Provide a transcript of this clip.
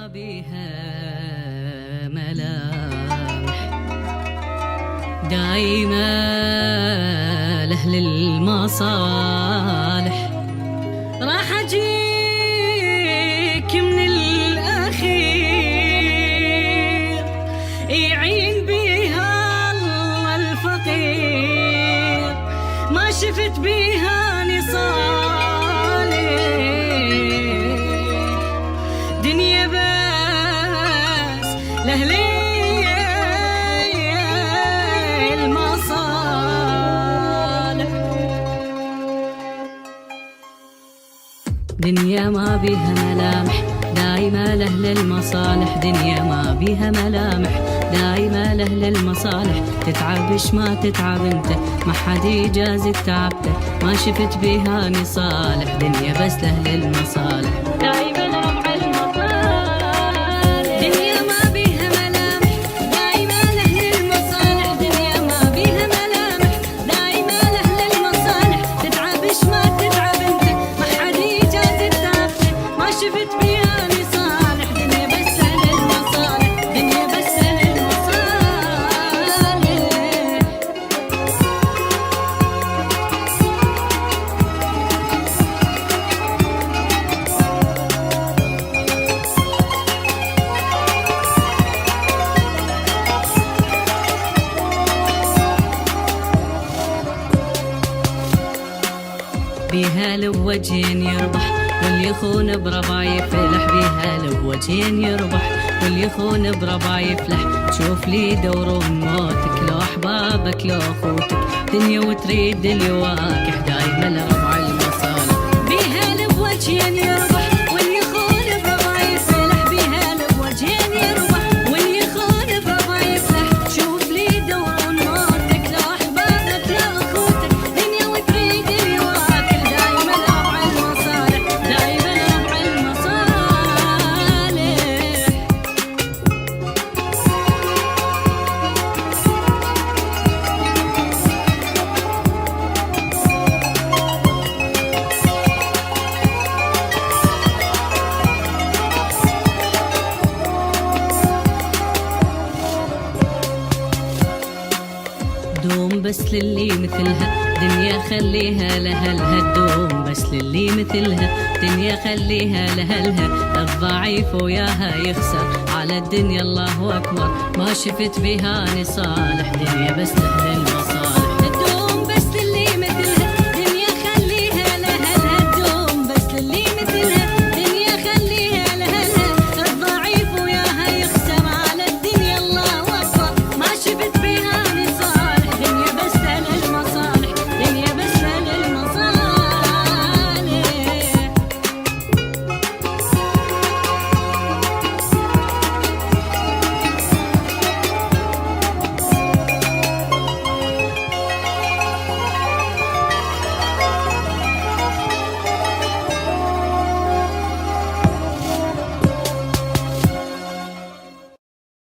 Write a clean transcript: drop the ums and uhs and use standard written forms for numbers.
ما بيها ملامح دايما لأهل المصالح. راح أجيك من الأخير يعين بيها الله الفقير، ما شفت بيها نصالح دنيا بس لأهل المصالح. دنيا ما بيها ملامح دايما لأهل المصالح، دنيا ما بيها ملامح دايما لأهل المصالح. تتعبش ما تتعب انت، ما حد يجازي تعبته، ما شفت بيها نصالح دنيا بس لأهل المصالح. دايما ربع المصالح دنيا ما بيها ملامح دايما لأهل المصالح، دنيا ما بيها ملامح دايما لأهل المصالح. تتعبش ما تتعب انت، ما حد يجازي تعبته، ما شفت بيها نصالح دنيا بس لأهل المصالح، دنيا بس لأهل المصالح. بيها لو وجهين يربح واللي يخون بربع يفلح، بيها لو وجهين يربح واللي يخون بربع يفلح. تشوف لي دورون موتك لو احبابك لو اخوتك، دنيا وتريد اليواكح دايما لربع المصالح. بيها لو وجهين يربح واللي يخون بربع يفلح، بيها لو وجهين يربح واللي يخون بربع يفلح. تشوف لي دورون موتك لو احبابك لو اخوتك، دنيا وتريد اليواكح دايما لربع المصالح، دايما لربع المصالح. دوم بس للي مثلها دنيا خليها لهلها، دوم بس للي مثلها دنيا خليها لهلها. الضعيف وياها يخسر على الدنيا الله أكبر، ما شفت بها نصالح دنيا بس لأهل